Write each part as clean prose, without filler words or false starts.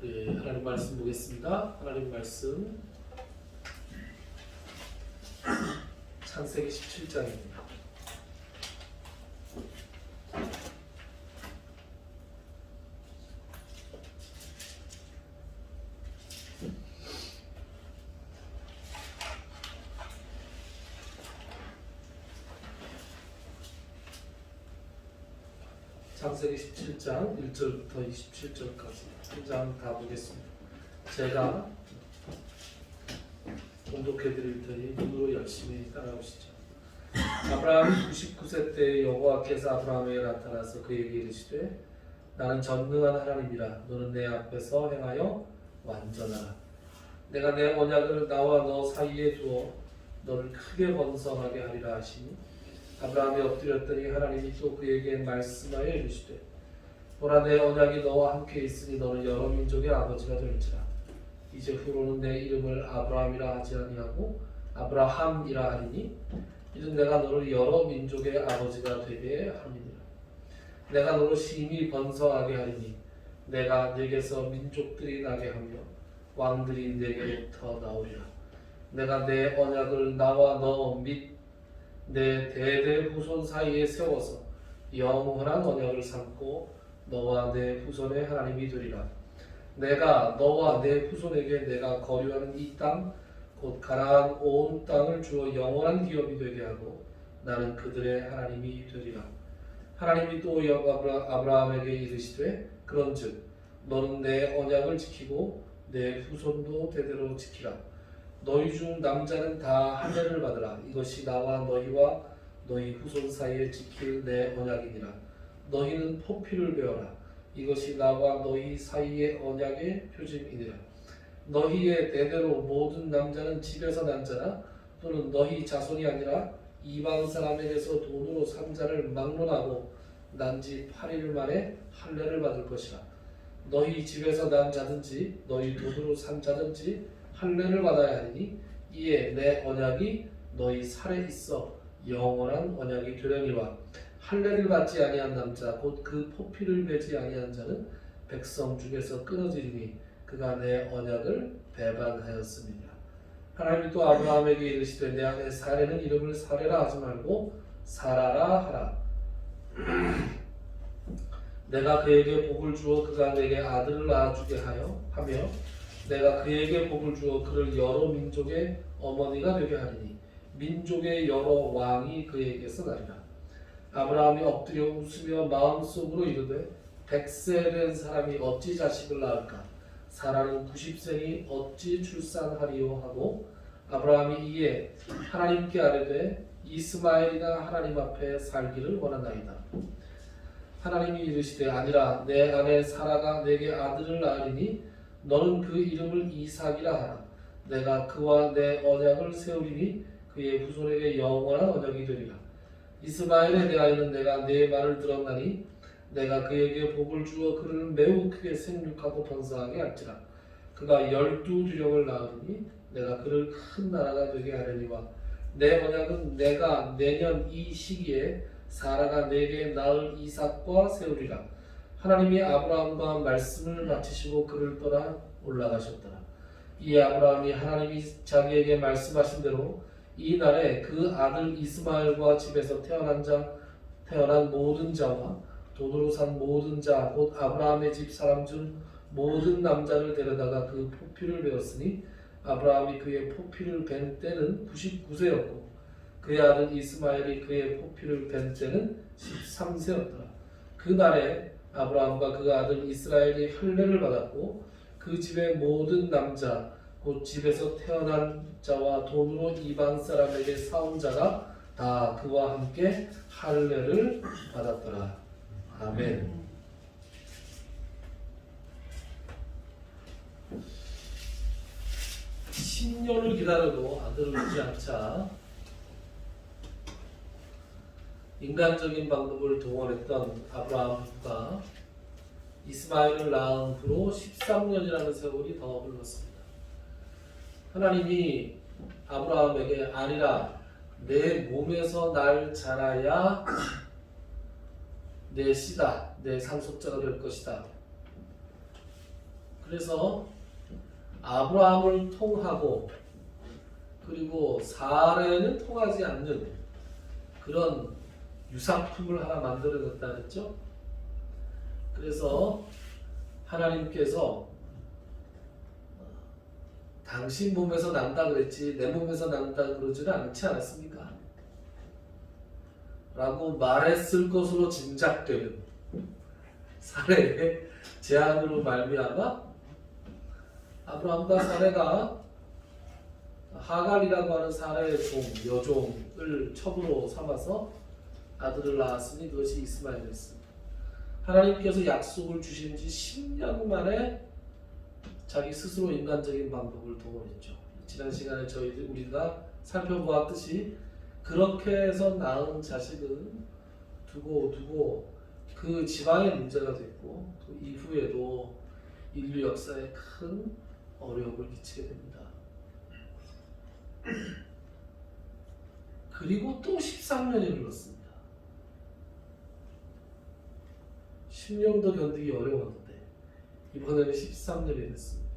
예, 하나님 말씀 보겠습니다. 하나님 말씀 창세기 17장입니다. 창세기 17장 1절부터 27절까지 한 장 다 보겠습니다. 제가 공독해 드릴 테니 눈으로 열심히 따라오시죠. 아브라함이 99세 때 여호와께서 아브라함에게 나타나서 그에게 이르시되 나는 전능한 하나님이라. 너는 내 앞에서 행하여 완전하라. 내가 내 언약을 나와 너 사이에 두어 너를 크게 번성하게 하리라 하시니 아브라함이 엎드렸더니 하나님이 또 그에게 말씀하여 이르시되 보라, 내 언약이 너와 함께 있으니 너는 여러 민족의 아버지가 될지라. 이제 후로는 내 이름을 아브라함이라 하지 아니하고 아브라함이라 하리니 이는 내가 너를 여러 민족의 아버지가 되게 함이니라. 내가 너를 심히 번성하게 하리니 내가 네게서 민족들이 나게 하며 왕들이 네게로부터 나오리라. 내가 내 언약을 나와 너 및 내 대대 후손 사이에 세워서 영원한 언약을 삼고 너와 내 후손의 하나님이 되리라. 내가 너와 내 후손에게 내가 거류하는 이 땅 곧 가나안 온 땅을 주어 영원한 기업이 되게 하고 나는 그들의 하나님이 되리라. 하나님이 또 아브라함에게 이르시되 그런즉 너는 내 언약을 지키고 내 후손도 대대로 지키라. 너희 중 남자는 다 할례를 받으라. 이것이 나와 너희와 너희 후손 사이에 지킬 내 언약이니라. 너희는 포피를 베어라. 이것이 나와 너희 사이의 언약의 표징이니라. 너희의 대대로 모든 남자는 집에서 난 자나 또는 너희 자손이 아니라 이방 사람에게서 돈으로 산 자를 막론하고 난 지 8일 만에 할례를 받을 것이라. 너희 집에서 난 자든지 너희 돈으로 산 자든지 할례를 받아야 하리니 이에 내 언약이 너희 살에 있어 영원한 언약이 되려니와 할례를 받지 아니한 남자 곧 그 포피를 베지 아니한 자는 백성 중에서 끊어지리니 그가 내 언약을 배반하였습니다. 하나님이 또 아브라함에게 이르시되 내 아내 사레는 이름을 사레라 하지 말고 사라라 하라. 내가 그에게 복을 주어 그가 내게 아들을 낳아주게 하며 내가 그에게 복을 주어 그를 여러 민족의 어머니가 되게 하리니 민족의 여러 왕이 그에게서 나리라. 아브라함이 엎드려 웃으며 마음속으로 이르되 100세 된 사람이 어찌 자식을 낳을까? 사라는 90세니 어찌 출산하리요 하고 아브라함이 이에 하나님께 아뢰되 이스마엘이나 하나님 앞에 살기를 원하나이다. 하나님이 이르시되 아니라 내 아내 사라가 내게 아들을 낳으리니 너는 그 이름을 이삭이라 하라. 내가 그와 내 언약을 세우리니 그의 후손에게 영원한 언약이 되리라. 이스마엘에 대하여는 내가 네 말을 들었나니 내가 그에게 복을 주어 그를 매우 크게 생육하고 번성하게 할지라. 그가 12두령을 낳으리니 내가 그를 큰 나라가 되게 하려니와 내 언약은 내가 내년 이 시기에 사라가 내게 낳을 이삭과 세우리라. 하나님이 아브라함과 말씀을 마치시고 그를 떠나 올라가셨더라. 이 아브라함이 하나님이 자기에게 말씀하신 대로 이 날에 그 아들 이스마엘과 집에서 태어난 모든 자와 돈으로 산 모든 자 곧 아브라함의 집 사람 중 모든 남자를 데려다가 그 포피를 베었으니 아브라함이 그의 포피를 벤 때는 99세였고 그의 아들 이스마엘이 그의 포피를 벤 때는 13세였더라. 그 날에 아브라함과 그 아들 이스라엘이 할례를 받았고 그 집의 모든 남자 곧 집에서 태어난 자와 돈으로 이방 사람에게 사온 자가 다 그와 함께 할례를 받았더라. 아멘. 10년을 기다려도 아들을 주지 않자 인간적인 방법을 동원했던 아브라함과 이스마엘을 낳은 후로 13년이라는 세월이 더 흘렀습니다. 하나님이 아브라함에게 아니라 내 몸에서 날 자라야 내 씨다, 내 상속자가 될 것이다. 그래서 아브라함을 통하고 그리고 사례는 통하지 않는 그런 유사품을 하나 만들어냈다 그랬죠. 그래서 하나님께서 당신 몸에서 난다 그랬지 내 몸에서 난다 그러지는 않지 않았습니까? 라고 말했을 것으로 짐작되는 사례의 제안으로 말미암아 아브라함과 사례가 하갈이라고 하는 사례의 여종을 첩으로 삼아서 아들을 낳았으니 그것이 이스마엘이었습니다. 하나님께서 약속을 주신 지 10년 만에 자기 스스로 인간적인 방법을 동원했죠. 지난 시간에 우리가 살펴보았듯이 그렇게 해서 낳은 자식은 두고 그 지방의 문제가 됐고 그 이후에도 인류 역사에 큰 어려움을 끼치게 됩니다. 그리고 또 13년이 흘렀습니다. 10년도 견디기 어려웠는데 이번에는 13년이 됐습니다.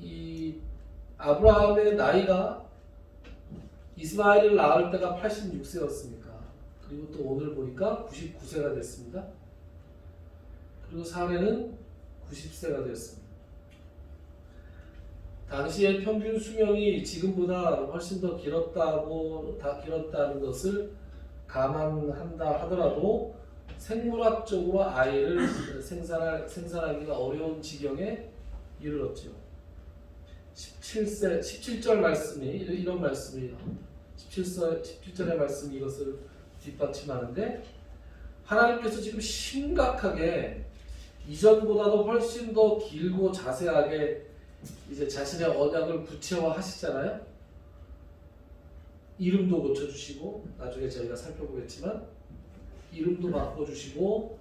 이 아브라함의 나이가 이스마엘을 낳을 때가 86세였으니까 그리고 또 오늘 보니까 99세가 됐습니다. 그리고 사례는 90세가 되었습니다. 당시의 평균 수명이 지금보다 훨씬 더 길었다는 것을 감안한다 하더라도 생물학적으로 아이를 생산하기가 어려운 지경에 이르렀죠. 17절 말씀이 이런 말씀이에요. 17절의 말씀이 이것을 뒷받침하는데 하나님께서 지금 심각하게 이전보다도 훨씬 더 길고 자세하게 이제 자신의 언약을 구체화하시잖아요. 이름도 고쳐주시고 나중에 저희가 살펴보겠지만 이름도 바꿔주시고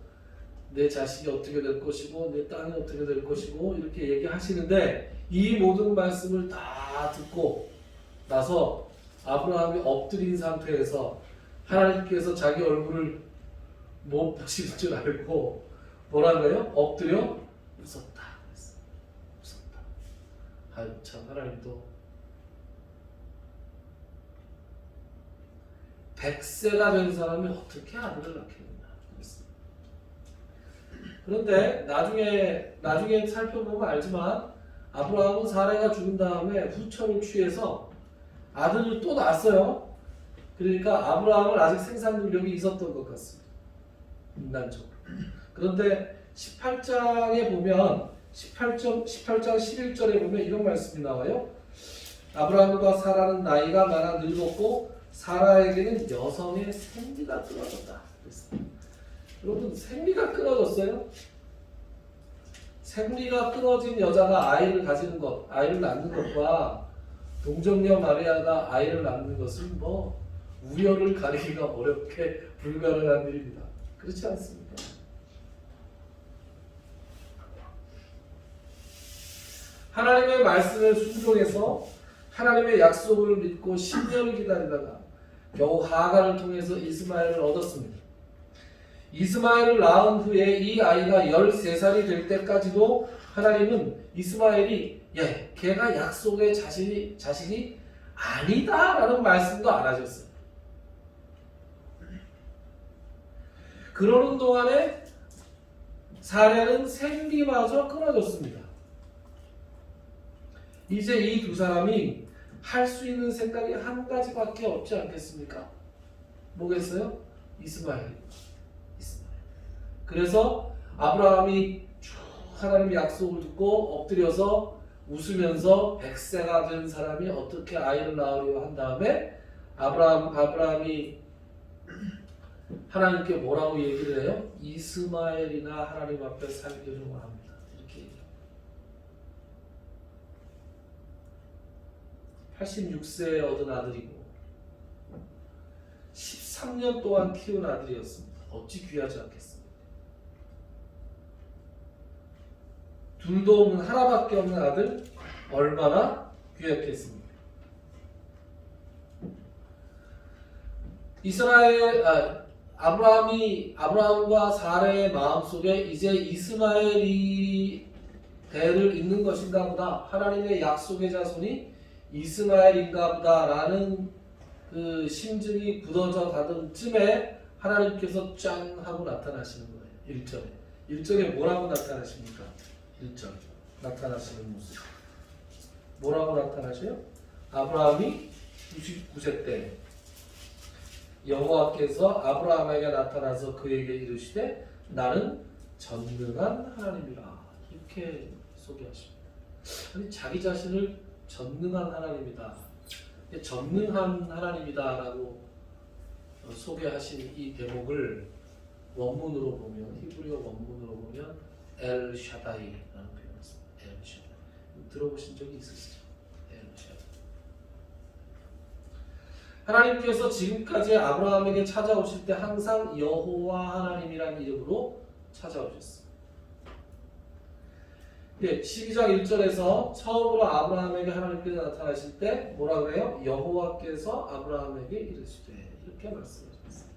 내 자식이 어떻게 될 것이고 내 땅이 어떻게 될 것이고 이렇게 얘기하시는데 이 모든 말씀을 다 듣고 나서 아브라함이 엎드린 상태에서 하나님께서 자기 얼굴을 못 보실 줄 알고 뭐라고요? 엎드려 웃었다. 웃었다. 아유 참 하나님도 100세가 된 사람이 어떻게 아들을 낳겠느냐. 그런데 나중에 살펴보면 알지만 아브라함은 사라가 죽은 다음에 후처를 취해서 아들을 또 낳았어요. 그러니까 아브라함은 아직 생산 능력이 있었던 것 같습니다. 인간적으로. 그런데 18장에 보면 18장 11절에 보면 이런 말씀이 나와요. 아브라함과 사라는 나이가 많아 늙었고 사라에게는 여성의 생리가 끊어졌다. 여러분 생리가 끊어졌어요? 생리가 끊어진 여자가 아이를 가지는 것, 아이를 낳는 것과 동정녀 마리아가 아이를 낳는 것은 뭐 우열을 가리기가 어렵게 불가능한 일입니다. 그렇지 않습니까? 하나님의 말씀에 순종해서 하나님의 약속을 믿고 10년을 기다리다가 겨우 하갈을 통해서 이스마엘을 얻었습니다. 이스마엘을 낳은 후에 이 아이가 13살이 될 때까지도 하나님은 이스마엘이 걔가 약속의 자식이 아니다라는 말씀도 안 하셨어요. 그러는 동안에 사례는 생리마저 끊어졌습니다. 이제 이 두 사람이 할 수 있는 생각이 한 가지밖에 없지 않겠습니까? 뭐겠어요? 이스마엘. 그래서 아브라함이 하나님의 약속을 듣고 엎드려서 웃으면서 100세가 된 사람이 어떻게 아이를 낳으려 한 다음에 아브라함이 하나님께 뭐라고 얘기를 해요? 이스마엘이나 하나님 앞에 살기를 원합니다. 이렇게 얘기해요. 86세에 얻은 아들이고 13년 동안 키운 아들이었습니다. 어찌 귀하지 않겠습니까? 둘도 없는 하나밖에 없는 아들 얼마나 귀했겠습니까? 아브라함과 사라의 마음속에 이제 이스마엘이 대를 잇는 것인가 보다. 하나님의 약속의 자손이 이스마엘인가 보다라는 그 심증이 굳어져 가던 쯤에 하나님께서 짠 하고 나타나시는 거예요. 1절에. 1절에 뭐라고 나타나십니까? 1절 나타나시는 모습. 뭐라고 나타나셔요? 아브라함이 99세 때 여호와께서 아브라함에게 나타나서 그에게 이르시되 나는 전능한 하나님이라 이렇게 소개하십니다. 아니, 자기 자신을 전능한 하나님이다, 전능한 하나님이다라고 소개하신 이 대목을 원문으로 보면, 히브리어 원문으로 보면 엘 샤다이라는 표현을 씁니다. 엘 샤다이. 들어보신 적이 있으시죠? 엘 샤다이. 하나님께서 지금까지 아브라함에게 찾아오실 때 항상 여호와 하나님이라는 이름으로 찾아오셨습니다. 12장 1절에서 처음으로 아브라함에게 하나님께서 나타나실 때 뭐라 그래요? 여호와께서 아브라함에게 이르시되 이렇게 말씀하셨습니다.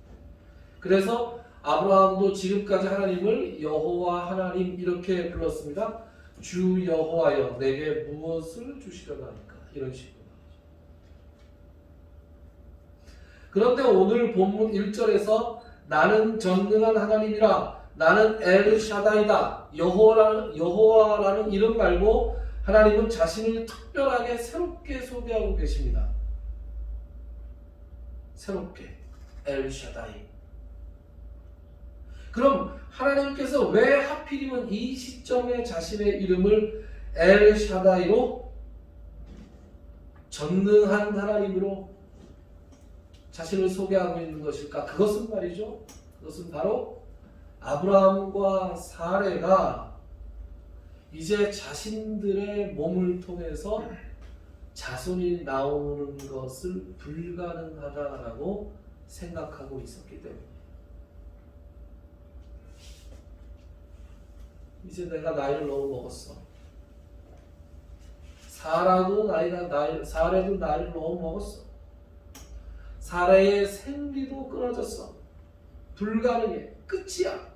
그래서 아브라함도 지금까지 하나님을 여호와 하나님 이렇게 불렀습니다. 주 여호와여 내게 무엇을 주시려나니까 이런 식으로. 그런데 오늘 본문 1절에서 나는 전능한 하나님이라, 나는 엘샤다이다, 여호와라는 이름 말고 하나님은 자신을 특별하게 새롭게 소개하고 계십니다. 새롭게 엘샤다이. 그럼 하나님께서 왜 하필이면 이 시점에 자신의 이름을 엘샤다이로, 전능한 하나님으로 자신을 소개하고 있는 것일까? 그것은 말이죠. 그것은 바로 아브라함과 사레가 이제 자신들의 몸을 통해서 자손이 나오는 것을 불가능하다라고 생각하고 있었기 때문에, 이제 내가 나이를 너무 먹었어. 사레도 나이를 너무 먹었어. 사라의 생리도 끊어졌어. 불가능해. 끝이야.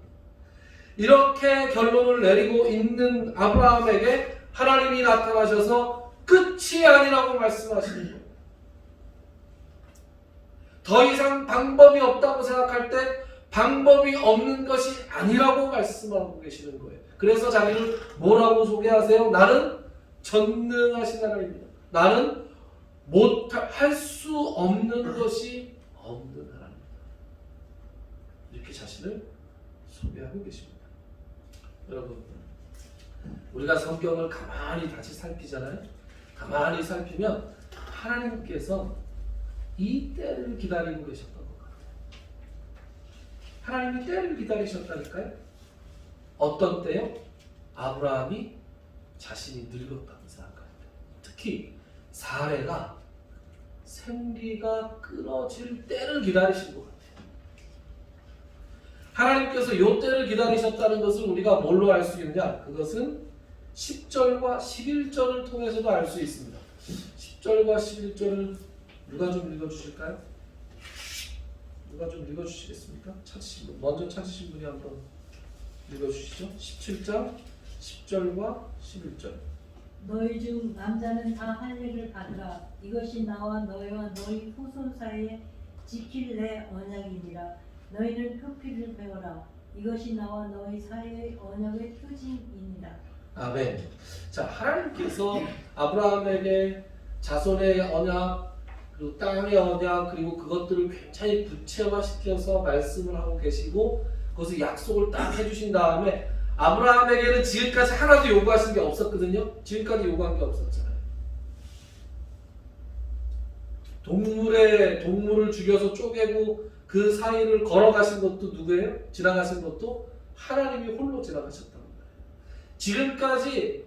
이렇게 결론을 내리고 있는 아브라함에게 하나님이 나타나셔서 끝이 아니라고 말씀하시는 거예요. 더 이상 방법이 없다고 생각할 때 방법이 없는 것이 아니라고 말씀하고 계시는 거예요. 그래서 자기를 뭐라고 소개하세요? 나는 전능하신 하나님입니다. 나는 할 수 없는 것이 없는 하나님입니다. 이렇게 자신을 소개하고 계십니다. 여러분, 우리가 성경을 가만히 다시 살피잖아요. 가만히 살피면 하나님께서 이 때를 기다리고 계셨던 것 같아요. 하나님이 때를 기다리셨다니까요. 어떤 때요? 아브라함이 자신이 늙었다고 생각할 때. 특히 사레가 생리가 끊어질 때를 기다리신 것 같아요. 하나님께서 이 때를 기다리셨다는 것을 우리가 뭘로 알 수 있느냐? 그것은 10절과 11절을 통해서도 알 수 있습니다. 10절과 11절을 누가 좀 읽어주실까요? 누가 좀 읽어주시겠습니까? 먼저 찾으신 분이 한번 읽어주시죠. 17장 10절과 11절. 너희 중 남자는 다 할례를 받으라. 이것이 나와 너희와 너희 후손 사이에 지킬 내 언약이니라. 너희는 그 피를 배워라. 이것이 나와 너희 사이의 언약의 표징이니라. 아멘. 자, 하나님께서 아브라함에게 자손의 언약, 그리고 땅의 언약, 그리고 그것들을 굉장히 구체화시켜서 말씀을 하고 계시고 그것을 약속을 딱 해주신 다음에 아브라함에게는 지금까지 하나도 요구하신 게 없었거든요. 지금까지 요구한 게 없었잖아요. 동물을 죽여서 쪼개고 그 사이를 걸어가신 것도 누구예요? 지나가신 것도 하나님이 홀로 지나가셨다는 거예요. 지금까지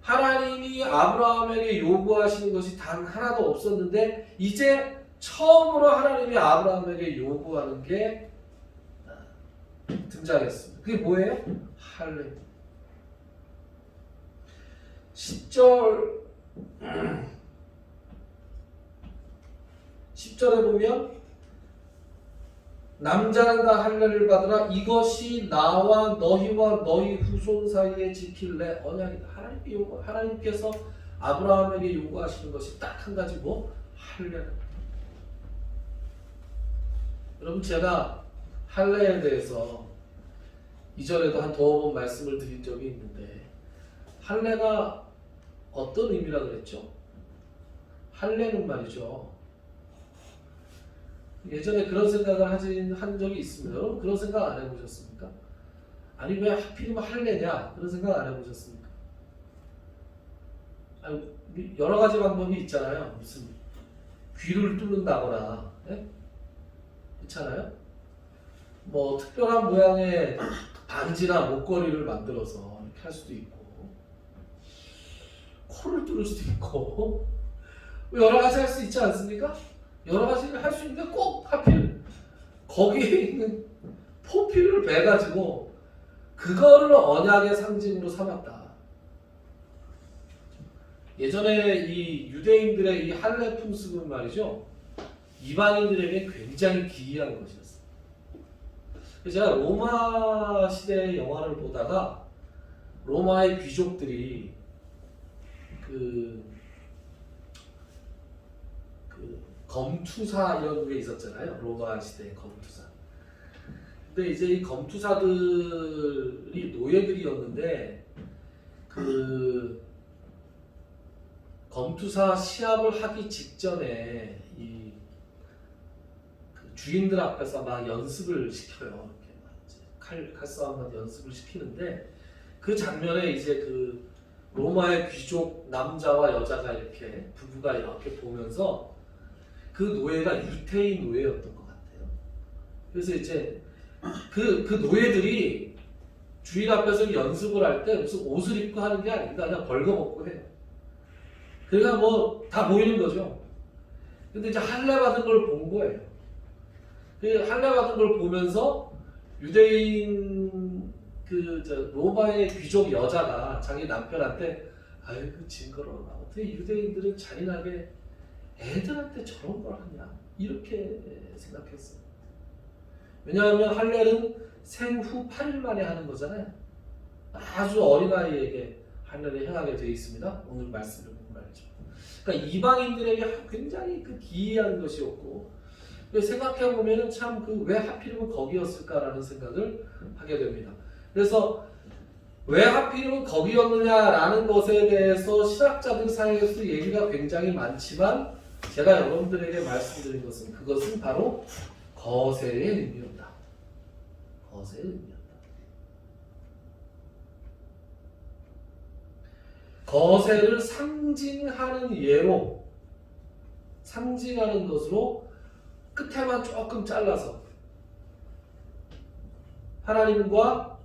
하나님이 아브라함에게 요구하시는 것이 단 하나도 없었는데 이제 처음으로 하나님이 아브라함에게 요구하는 게 등장했습니다. 그게 뭐예요? 할례. 10절에 보면 남자는 다 할례를 받으라. 이것이 나와 너희와 너희 후손 사이에 지킬 내 언약이다. 하나님께서 아브라함에게 요구하시는 것이 딱 한 가지 뭐? 할례. 여러분 제가 할례에 대해서 이전에도 한 두어 번 말씀을 드린 적이 있는데 할례가 어떤 의미라 그랬죠? 할례는 말이죠. 예전에 그런 생각을 한 적이 있습니다. 여러분 그런 생각 안 해보셨습니까? 아니 왜 하필이면 할례냐? 그런 생각 안 해보셨습니까? 아니, 여러 가지 방법이 있잖아요. 무슨 귀를 뚫는다거나, 예? 그렇잖아요. 뭐 특별한 모양의 반지나 목걸이를 만들어서 이렇게 할 수도 있고, 코를 뚫을 수도 있고, 여러 가지 할 수 있지 않습니까? 여러 가지를 할 수 있는데 꼭 하필 거기에 있는 포피를 베가지고 그거를 언약의 상징으로 삼았다. 예전에 이 유대인들의 이 할례 풍습은 말이죠, 이방인들에게 굉장히 기이한 것이었어요. 제가 로마 시대 영화를 보다가 로마의 귀족들이 그 검투사 이런 게 있었잖아요. 로마 시대의 검투사. 근데 이제 이 검투사들이 노예들이었는데 그 검투사 시합을 하기 직전에 이 그 주인들 앞에서 막 연습을 시켜요. 이렇게 막 이제 칼싸움 연습을 시키는데 그 장면에 이제 그 로마의 귀족 남자와 여자가 이렇게 부부가 이렇게 보면서 그 노예가 유태인 노예였던 것 같아요. 그래서 이제 그 노예들이 주인 앞에서 연습을 할 때 무슨 옷을 입고 하는 게 아닙니다. 그냥 벌거벗고 해요. 그러니까 뭐 다 보이는 거죠. 근데 이제 할례 받은 걸 본 거예요. 그 할례 받은 걸 보면서 유대인 로마의 귀족 여자가 자기 남편한테 아이고 징그러워. 어떻게 유대인들은 잔인하게 애들한테 저런 걸 하냐 이렇게 생각했어요. 왜냐하면 할례는 생후 8일 만에 하는 거잖아요. 아주 어린아이에게 할례를 행하게 되어 있습니다. 오늘 말씀을 보면 말이죠. 그러니까 이방인들에게 굉장히 그 기이한 것이었고, 생각해보면 참 그 왜 하필이면 거기였을까라는 생각을 하게 됩니다. 그래서 왜 하필이면 거기였느냐라는 것에 대해서 신학자들 사이에서 얘기가 굉장히 많지만 제가 여러분들에게 말씀드린 것은 그것은 바로 거세의 의미였다. 거세의 의미였다. 거세를 상징하는 예로, 상징하는 것으로 끝에만 조금 잘라서 하나님과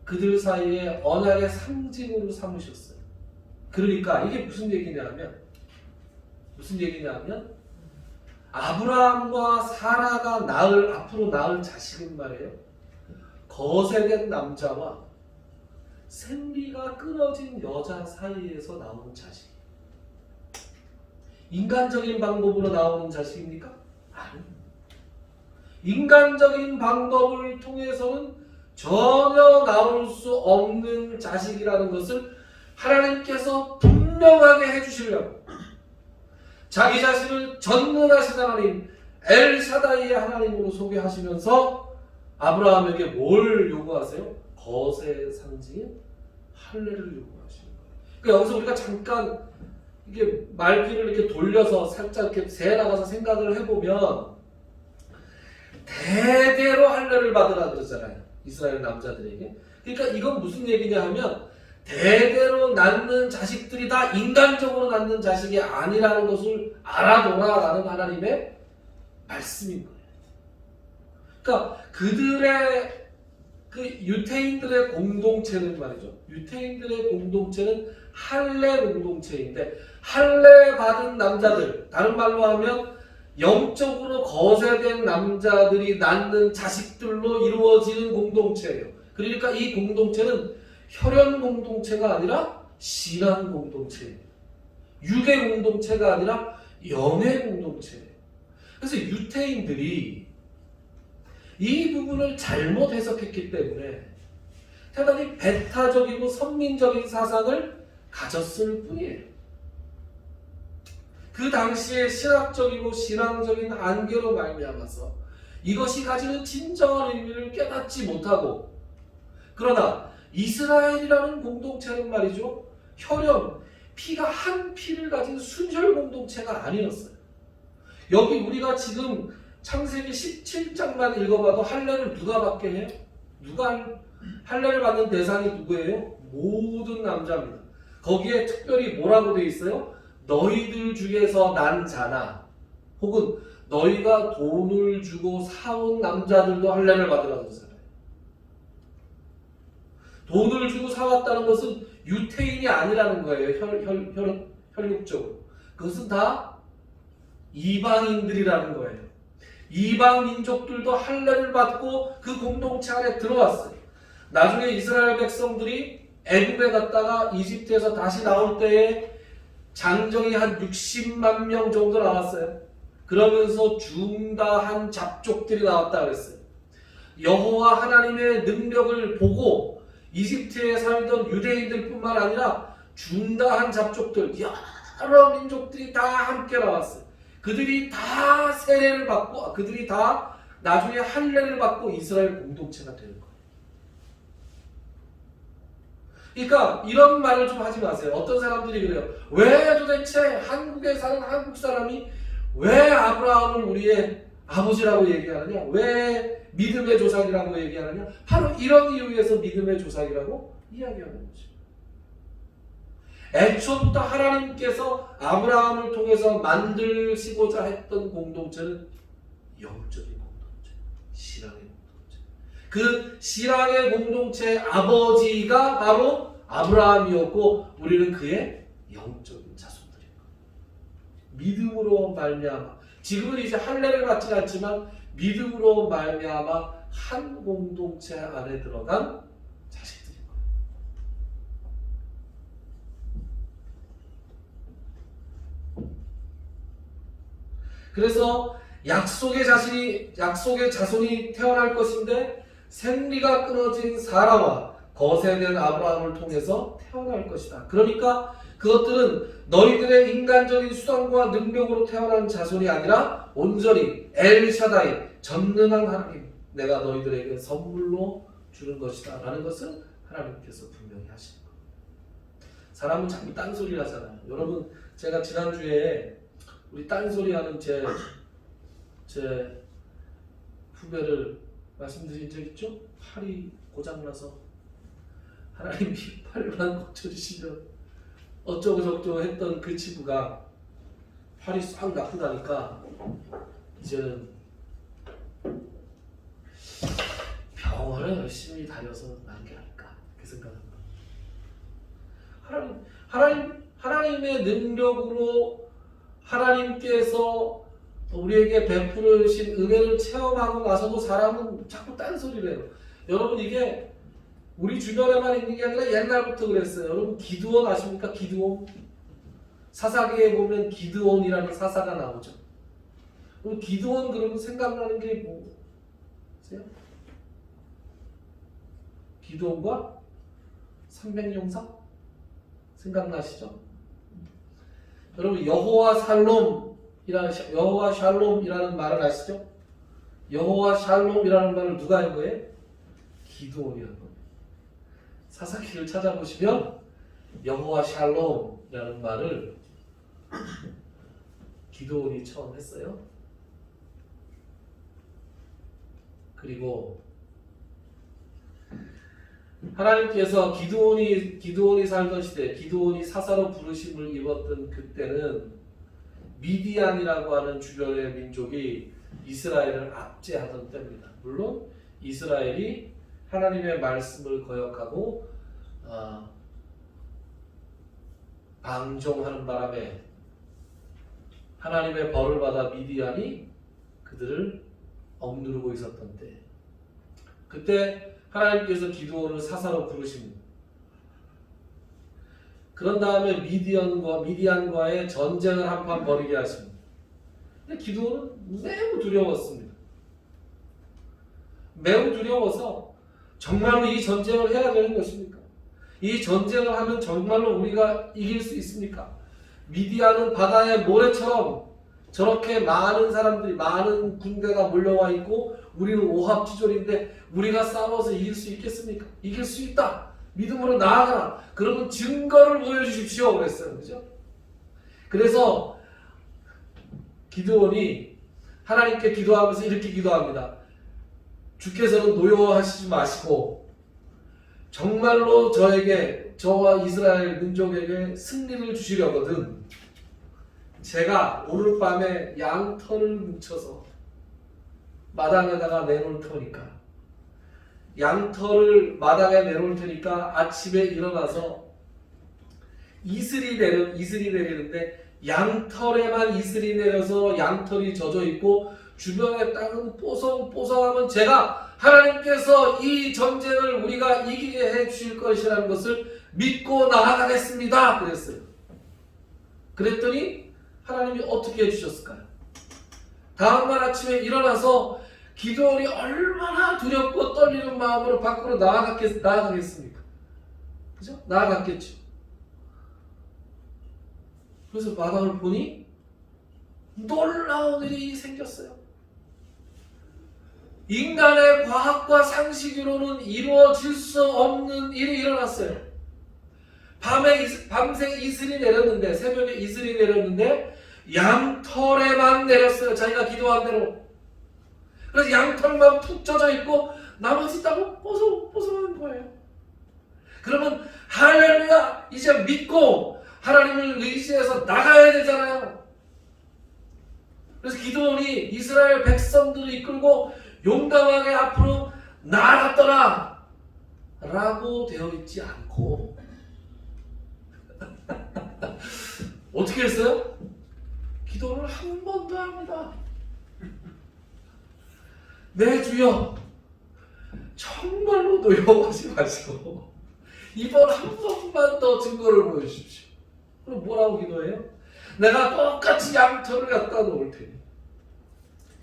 그들 사이에 언약의 상징으로 삼으셨어요. 그러니까 이게 무슨 얘기냐면 아브라함과 사라가 앞으로 낳을 자식은 말이에요, 거세된 남자와 생리가 끊어진 여자 사이에서 나오는 자식. 인간적인 방법으로 나오는 자식입니까? 아닙니다. 인간적인 방법을 통해서는 전혀 나올 수 없는 자식이라는 것을 하나님께서 분명하게 해주시려고 자기 자신을 전능하신 하나님 엘샤다이의 하나님으로 소개하시면서 아브라함에게 뭘 요구하세요? 거세의 상징인 할례를 요구하시는 거예요. 그러니까 여기서 우리가 잠깐 이게 말귀를 이렇게 돌려서 살짝 이렇게 새 나가서 생각을 해보면 대대로 할례를 받으라 그러잖아요. 이스라엘 남자들에게. 그러니까 이건 무슨 얘기냐 하면 대대로 낳는 자식들이 다 인간적으로 낳는 자식이 아니라는 것을 알아둬라라는 하나님의 말씀인 거예요. 그러니까 그들의 그 유태인들의 공동체는 말이죠. 유태인들의 공동체는 할례 공동체인데 할례 받은 남자들, 다른 말로 하면 영적으로 거세된 남자들이 낳는 자식들로 이루어지는 공동체예요. 그러니까 이 공동체는 혈연 공동체가 아니라 신앙 공동체예요. 육의 공동체가 아니라 영의 공동체예요. 그래서 유태인들이 이 부분을 잘못 해석했기 때문에 대단히 배타적이고 선민적인 사상을 가졌을 뿐이에요. 그 당시에 신학적이고 신앙적인 한계로 말미암아서 이것이 가지는 진정한 의미를 깨닫지 못하고, 그러나 이스라엘이라는 공동체는 말이죠, 혈연, 피가 한 피를 가진 순혈 공동체가 아니었어요. 여기 우리가 지금 창세기 17장만 읽어봐도 할례를 누가 받게 해요? 할례를 받는 대상이 누구예요? 모든 남자입니다. 거기에 특별히 뭐라고 되어 있어요? 너희들 중에서 난 자나, 혹은 너희가 돈을 주고 사온 남자들도 할례를 받으라고 하잖아요. 돈을 주고 사왔다는 것은 유태인이 아니라는 거예요. 혈육적으로. 그것은 다 이방인들이라는 거예요. 이방 민족들도 할례를 받고 그 공동체 안에 들어왔어요. 나중에 이스라엘 백성들이 애굽에 갔다가 이집트에서 다시 나올 때에 장정이 한 60만 명 정도 나왔어요. 그러면서 중다한 잡족들이 나왔다 그랬어요. 여호와 하나님의 능력을 보고 이집트에 살던 유대인들뿐만 아니라 중다한 잡족들, 여러 민족들이 다 함께 나왔어요. 그들이 다 세례를 받고, 그들이 다 나중에 할례를 받고 이스라엘 공동체가 되는 거예요. 그러니까 이런 말을 좀 하지 마세요. 어떤 사람들이 그래요. 왜 도대체 한국에 사는 한국 사람이 왜 아브라함을 우리의 아버지라고 얘기하느냐? 왜 믿음의 조상이라고 얘기하느냐? 바로 이런 이유에서 믿음의 조상이라고 이야기하는 거죠. 애초부터 하나님께서 아브라함을 통해서 만드시고자 했던 공동체는 영적인 공동체, 신앙의 공동체. 그 신앙의 공동체의 아버지가 바로 아브라함이었고, 우리는 그의 영적인 자손들인 거예요. 믿음으로 말미암아, 지금은 이제 할례를 받지 않지만 믿음으로 말미암아 한 공동체 안에 들어간 자식들인 거예요. 그래서 약속의 자손이 태어날 것인데 생리가 끊어진 사라와 거세된 아브라함을 통해서 태어날 것이다. 그러니까 그것들은 너희들의 인간적인 수단과 능력으로 태어난 자손이 아니라 온전히 엘샤다이, 전능한 하나님, 내가 너희들에게 선물로 주는 것이다 라는 것을 하나님께서 분명히 하시는 거예요. 사람은 자꾸 딴소리를 하잖아요. 여러분, 제가 지난주에 우리 딴소리하는 제 후배를 말씀드린 적 있죠? 팔이 고장나서 하나님이 팔만 고쳐주시면 어쩌고 저쩌고 했던 그 친구가 팔이 싹 나쁘다니까 이제는 병원에 열심히 다녀서 난 게 아닐까, 그 생각합니다. 하나님의 능력으로 하나님께서 우리에게 베푸르신 은혜를 체험하고 나서도 사람은 자꾸 딴소리를 해요. 여러분, 이게 우리 주변에만 있는 게 아니라 옛날부터 그랬어요. 여러분, 기드온 아십니까? 기드온? 사사기에 보면 기드온이라는 사사가 나오죠. 기드온 그러면 생각나는 게 뭐세요? 기드온과 300용사? 생각나시죠? 여러분, 여호와 샬롬이라는 말을 아시죠? 여호와 샬롬이라는 말을 누가 한 거예요? 기드온이라는 거예요. 사사기를 찾아보시면 여호와 샬롬이라는 말을 기드온이 처음 했어요. 그리고 하나님께서 기드온이 살던 시대, 기드온이 사사로 부르심을 입었던 그때는 미디안이라고 하는 주변의 민족이 이스라엘을 압제하던 때입니다. 물론 이스라엘이 하나님의 말씀을 거역하고 방종하는 바람에 하나님의 벌을 받아 미디안이 그들을 억누르고 있었던 때, 그때 하나님께서 기드온을 사사로 부르십니다. 그런 다음에 미디안과의 전쟁을 한판 벌이게 하십니다. 근데 기드온은 매우 두려웠습니다. 매우 두려워서 정말로 이 전쟁을 해야 되는 것입니까? 이 전쟁을 하면 정말로 우리가 이길 수 있습니까? 미디안은 바다의 모래처럼 저렇게 많은 사람들이, 많은 군대가 몰려와 있고 우리는 오합지졸인데 우리가 싸워서 이길 수 있겠습니까? 이길 수 있다. 믿음으로 나아가라. 그러면 증거를 보여주십시오. 그랬어요. 그죠? 그래서 기드온이 하나님께 기도하면서 이렇게 기도합니다. 주께서는 노여워하시지 마시고 정말로 저에게, 저와 이스라엘 민족에게 승리를 주시려거든 제가 오늘 밤에 양털을 뭉쳐서 마당에다가 내놓을 테니까, 양털을 마당에 내놓을 테니까 아침에 일어나서 이슬이 내리는데 양털에만 이슬이 내려서 양털이 젖어 있고 주변의 땅은 뽀송뽀송하면 제가 하나님께서 이 전쟁을 우리가 이기게 해 주실 것이라는 것을 믿고 나아가겠습니다. 그랬어요. 그랬더니 하나님이 어떻게 해주셨을까요? 다음날 아침에 일어나서 기드온이 얼마나 두렵고 떨리는 마음으로 밖으로 나아가겠습니까? 그죠? 나아갔겠죠. 그래서 마당을 보니 놀라운 일이 생겼어요. 인간의 과학과 상식으로는 이루어질 수 없는 일이 일어났어요. 밤새 이슬이 내렸는데, 새벽에 이슬이 내렸는데 양털에만 내렸어요. 자기가 기도한 대로. 그래서 양털만 푹 젖어 있고 나머지 땅은 뽀송뽀송한 거예요. 그러면 할렐루야, 이제 믿고 하나님을 의지해서 나가야 되잖아요. 그래서 기드온이 이스라엘 백성들을 이끌고 용감하게 앞으로 나아갔더라 라고 되어 있지 않고 어떻게 했어요? 기도를 한 번 더 합니다. 내 주여, 정말로 노여워하지 마시고 이번 한 번만 더 증거를 보여주십시오. 그럼 뭐라고 기도해요? 내가 똑같이 양털을 갖다 놓을 테니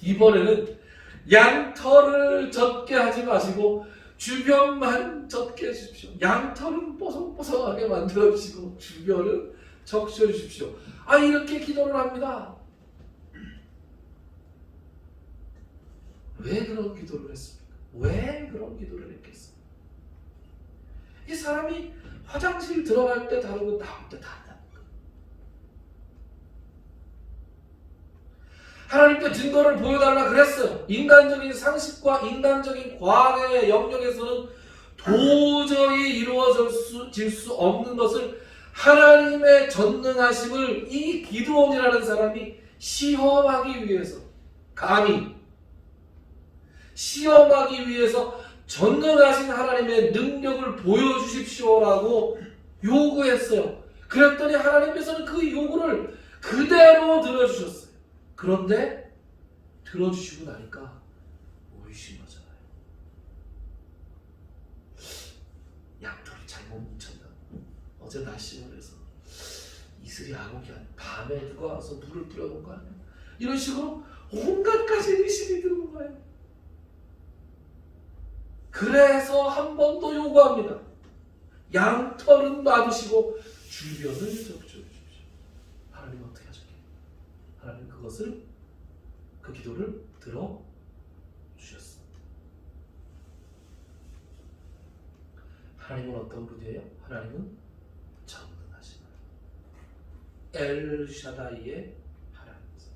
이번에는 양털을 젖게 하지 마시고 주변만 젖게 해주십시오. 양털은 뽀송뽀송하게 만들어 주시고 주변은 적셔 주십시오. 이렇게 기도를 합니다. 왜 그런 기도를 했습니까? 왜 그런 기도를 했겠습니까? 이 사람이 화장실 들어갈 때 다르고 나올 때 다르다니까. 하나님께 증거를 보여달라 그랬어요. 인간적인 상식과 인간적인 과학의 영역에서는 도저히 이루어질 수 없는 것을 하나님의 전능하심을 이 기드온이라는 사람이 시험하기 위해서, 감히 시험하기 위해서 전능하신 하나님의 능력을 보여주십시오라고 요구했어요. 그랬더니 하나님께서는 그 요구를 그대로 들어주셨어요. 그런데 들어주시고 나니까 의심하잖아요. 양털을 잘못 뭉쳤나? 어제 날씨가 그래서 이슬이 안 오게 하네. 밤에 누가 와서 물을 뿌려놓은 거 아니야? 이런 식으로 온갖 가지 의심이 드는 거예요. 그래서 한 번 더 요구합니다. 양털은 놔두시고 주변을 적셔주십시오. 하나님 어떻게 하셨겠어요? 하나님 그것을, 그 기도를 들어주셨습니다. 하나님은 어떤 분이에요? 하나님은 전능하신 엘샤다이의 하나님이세요.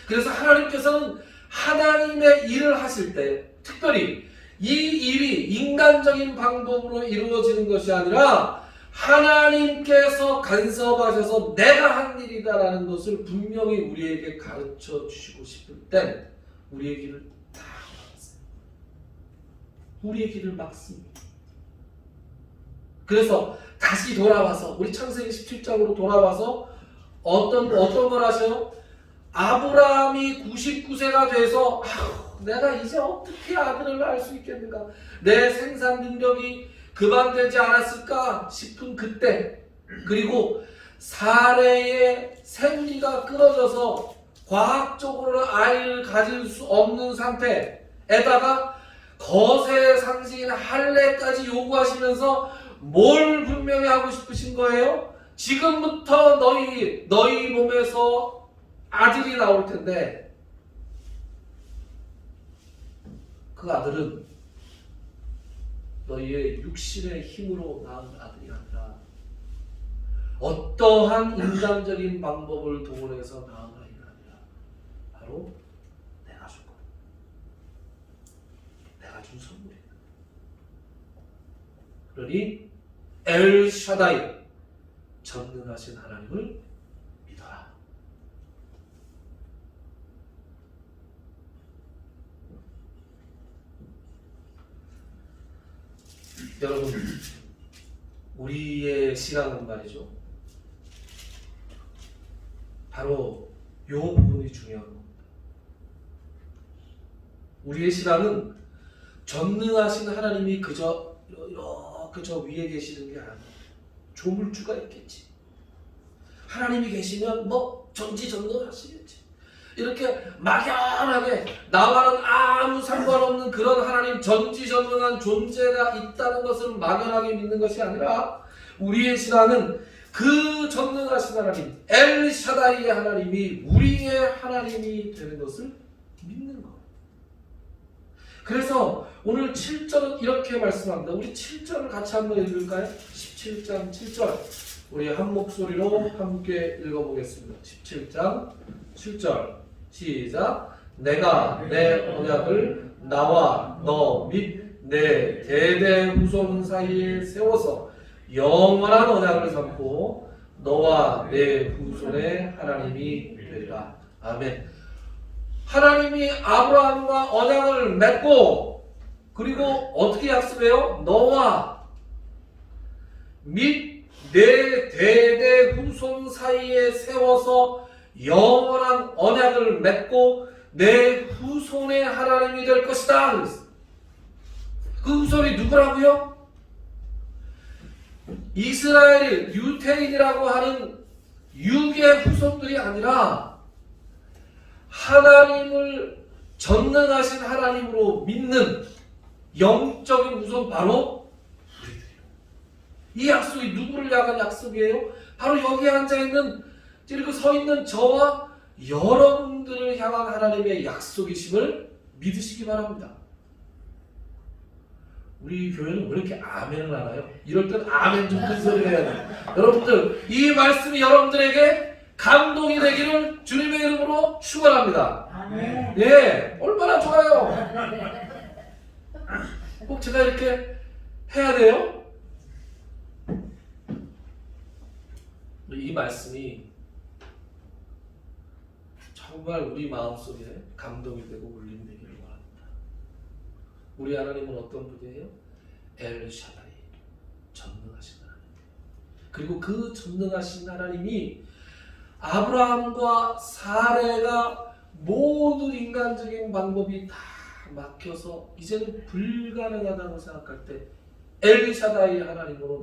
그래서 하나님께서는 하나님의 일을 하실 때 특별히 이 일이 인간적인 방법으로 이루어지는 것이 아니라 하나님께서 간섭하셔서 내가 한 일이다라는 것을 분명히 우리에게 가르쳐 주시고 싶을 땐 우리의 길을 다 막았어요. 우리의 길을 막습니다. 그래서 다시 돌아와서 우리 창세기 17장으로 돌아와서 어떤 걸 하세요? 아브라함이 99세가 돼서 내가 이제 어떻게 아들을 낳을 수 있겠는가? 내 생산 능력이 그만되지 않았을까 싶은 그때, 그리고 사례의 생리가 끊어져서 과학적으로는 아이를 가질 수 없는 상태에다가 거세 상징인 할례까지 요구하시면서 뭘 분명히 하고 싶으신 거예요? 지금부터 너희 몸에서 아들이 나올 텐데 그 아들은 너희의 육신의 힘으로 낳은 아들이 아니라 어떠한 인간적인 방법을 동원해서 낳은 아이가 아니라 바로 내가 준 거야. 내가 준 선물이야. 그러니 엘샤다이, 전능하신 하나님을 믿어라. 여러분, 우리의 신앙은 말이죠, 바로 이 부분이 중요한 겁니다. 우리의 신앙은 전능하신 하나님이 그저 이렇게 저 위에 계시는 게 아니에요. 조물주가 있겠지. 하나님이 계시면 뭐 전지전능하시겠지. 이렇게 막연하게 나와는 아무 상관없는 그런 하나님, 전지전능한 존재가 있다는 것을 막연하게 믿는 것이 아니라 우리의 신앙은 그 전능하신 하나님, 엘샤다이의 하나님이 우리의 하나님이 되는 것을 믿는 거예요. 그래서 오늘 7절은 이렇게 말씀합니다. 우리 7절을 같이 한번 읽을까요? 17장 7절 우리 한 목소리로 함께 읽어보겠습니다. 17장 7절 시작. 내가 내 언약을 나와 너 및 내 대대 후손 사이에 세워서 영원한 언약을 삼고 너와 내 후손의 하나님이 되리라. 아멘. 하나님이 아브라함과 언약을 맺고 그리고 어떻게 약속해요? 너와 및 내 대대 후손 사이에 세워서 영원한 언약을 맺고 내 후손의 하나님이 될 것이다. 그 후손이 누구라고요? 이스라엘 유태인이라고 하는 육의 후손들이 아니라 하나님을 전능하신 하나님으로 믿는 영적인 후손, 바로 우리들이에요. 이 약속이 누구를 향한 약속이에요? 바로 여기 앉아있는, 이렇게 서있는 저와 여러분들을 향한 하나님의 약속이심을 믿으시기 바랍니다. 우리 교회는 왜 이렇게 아멘을 하나요? 이럴 땐 아멘 좀 큰 소리 해야 돼요. 여러분들, 이 말씀이 여러분들에게 감동이 되기를 주님의 이름으로 축원합니다. 아멘. 예, 얼마나 좋아요. 꼭 제가 이렇게 해야 돼요? 이 말씀이 정말 우리 마음속에 감동이 되고 울림이 되기를 원합니다. 우리 하나님은 어떤 분이에요? 엘샤다이, 전능하신 하나님. 그리고 그 전능하신 하나님이 아브라함과 사레가 모든 인간적인 방법이 다 막혀서 이제는 불가능하다고 생각할 때 엘샤다이 하나님으로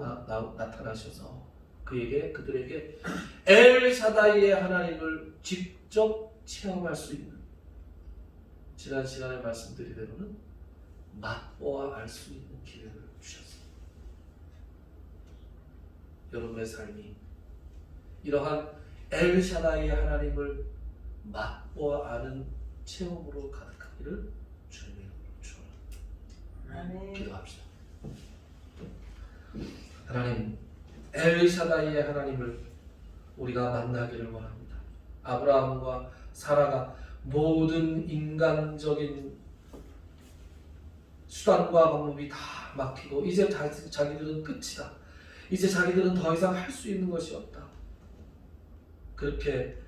나타나셔서 그들에게 엘샤다이의 하나님을 직접 체험할 수 있는, 지난 시간에 말씀드리대로는 맛보아 알 수 있는 기회를 주셨습니다. 여러분의 삶이 이러한 엘샤다이의 하나님을 맛보아 아는 체험으로 가득하기를 주님의 이름으로 축원합니다. 기도합시다. 하나님, 엘샤다이의 하나님을 우리가 만나기를 원합니다. 아브라함과 사라가 모든 인간적인 수단과 방법이 다 막히고 이제 자기들은 끝이다. 이제 자기들은 더 이상 할 수 있는 것이 없다. 그렇게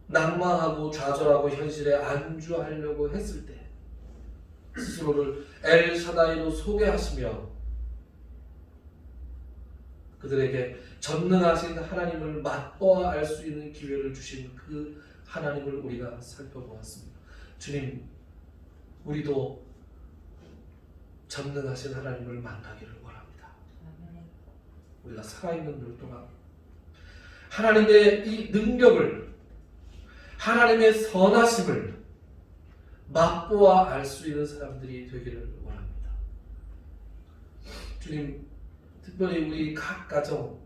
낭망하고 좌절하고 현실에 안주하려고 했을 때 스스로를 엘샤다이로 소개하시며 그들에게 전능하신 하나님을 맛보아 알 수 있는 기회를 주신 그 하나님을 우리가 살펴보았습니다. 주님, 우리도 전능하신 하나님을 만나기를 원합니다. 우리가 살아있는 날 동안 하나님의 이 능력을, 하나님의 선하심을 맛보아 알 수 있는 사람들이 되기를 원합니다. 주님, 특별히 우리 각 가정,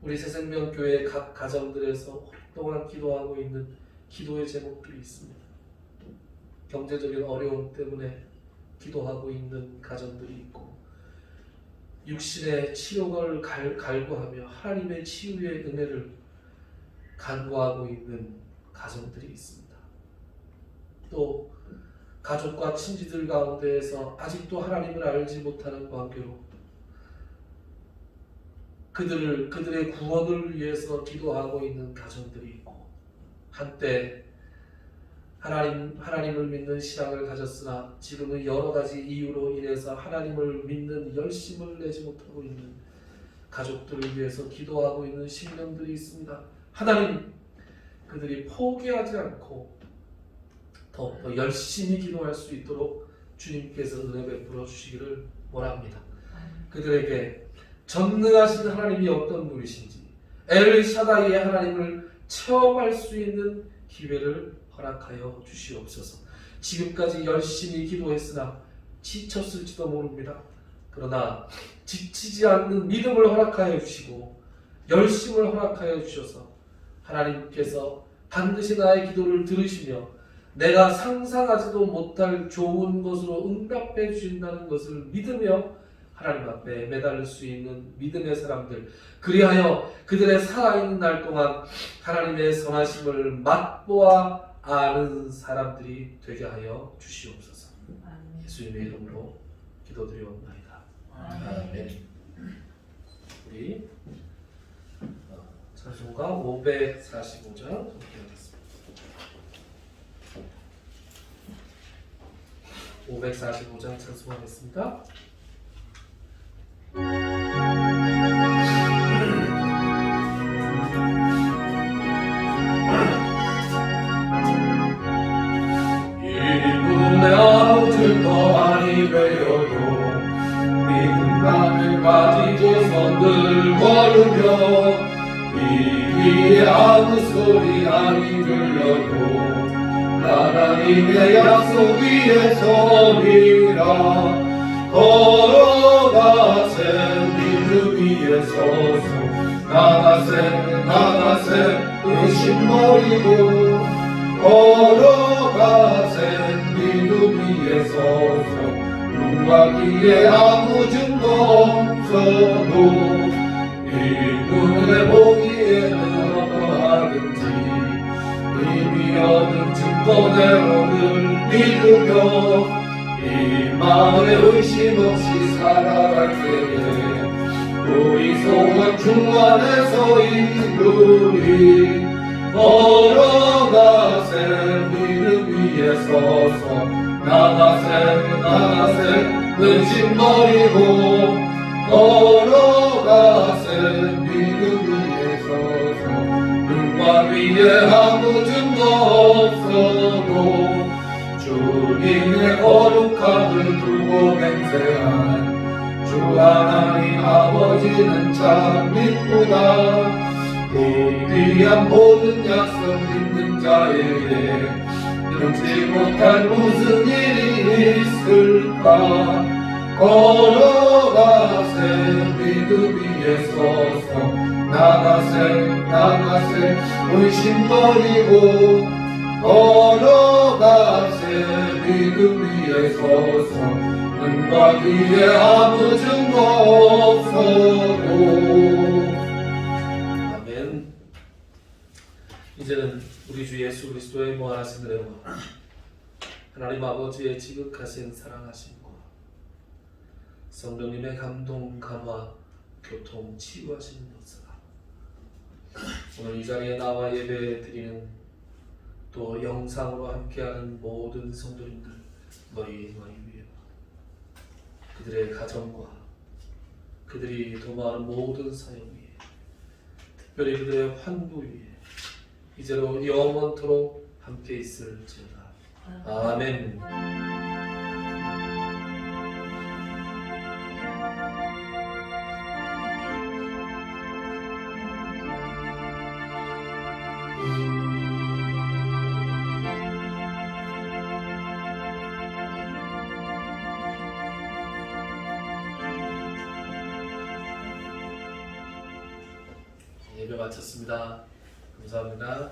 우리 새생명교회 각 가정들에서 오랫동안 기도하고 있는 기도의 제목들이 있습니다. 경제적인 어려움 때문에 기도하고 있는 가정들이 있고, 육신의 치욕을 갈구하며 하나님의 치유의 은혜를 간구하고 있는 가정들이 있습니다. 또 가족과 친지들 가운데에서 아직도 하나님을 알지 못하는 관계로 그들의 구원을 위해서 기도하고 있는 가정들이 있고, 한때 하나님을 믿는 신앙을 가졌으나 지금은 여러 가지 이유로 인해서 하나님을 믿는 열심을 내지 못하고 있는 가족들을 위해서 기도하고 있는 심령들이 있습니다. 하나님, 그들이 포기하지 않고 더욱더 열심히 기도할 수 있도록 주님께서 은혜 베풀어 주시기를 원합니다. 그들에게 전능하신 하나님이 어떤 분이신지, 엘샤다이의 하나님을 체험할 수 있는 기회를 허락하여 주시옵소서. 지금까지 열심히 기도했으나 지쳤을지도 모릅니다. 그러나 지치지 않는 믿음을 허락하여 주시고 열심을 허락하여 주셔서 하나님께서 반드시 나의 기도를 들으시며 내가 상상하지도 못할 좋은 것으로 응답해 주신다는 것을 믿으며 하나님 앞에 매달릴 수 있는 믿음의 사람들, 그리하여 그들의 살아있는 날 동안 하나님의 선하심을 맛보아 아는 사람들이 되게 하여 주시옵소서. 예수님의 이름으로 기도드리옵나이다. 아멘. 우리 찬송가 545장 함께 하겠습니다. 545장 찬송하겠습니다. 이분의 아무튼 거하니 되어도 믿음만을 가지고서 늘 걸으며 이기의 아무 소리 아니 들려도 하나님의 약속 위에 서리라. 걸어가세 믿음 위에 서서 나가세 의심 버리고 걸어가세 믿음 위에 서서 눈과 귀에 아무 증거 없어도 일꾼의 보기에는 어떠하든지 이미 얻은 증거대로를 믿으며 이 마음에 의심 없이 살아갈 때에 우리 소원 주 안에서 이루리. 걸어가세 믿음 위에 서서 나가세 의심 버리고 걸어가세 믿음 위에 서서 눈과 위에 아무 증거 없어도 주님의 거룩함을 두고 맹세한 주 하나님 아버지는 참 믿구나. 귀한 모든 약속 믿는 자에게 능치 못할 무슨 일이 있을까. 걸어가세 믿음 위에 서서 나가세 의심 버리고 걸어가세 믿음 위에 서서 눈과 귀에 아무 증거 없어도. 아멘. 이제는 우리 주 예수 그리스도의 무한하신 은혜와 하나님 아버지의 지극하신 사랑하심과 성령님의 감동, 감화, 교통, 치유하시는 것을 오늘 이 자리에 나와 예배 드리는 또 영상으로 함께하는 모든 성도님들 너희 위에 그들의 가정과 그들이 도모하는 모든 사역 위에 특별히 그들의 환부 위에 이제로 영원토록 함께 있을지어다. 아멘. 마쳤습니다. 감사합니다.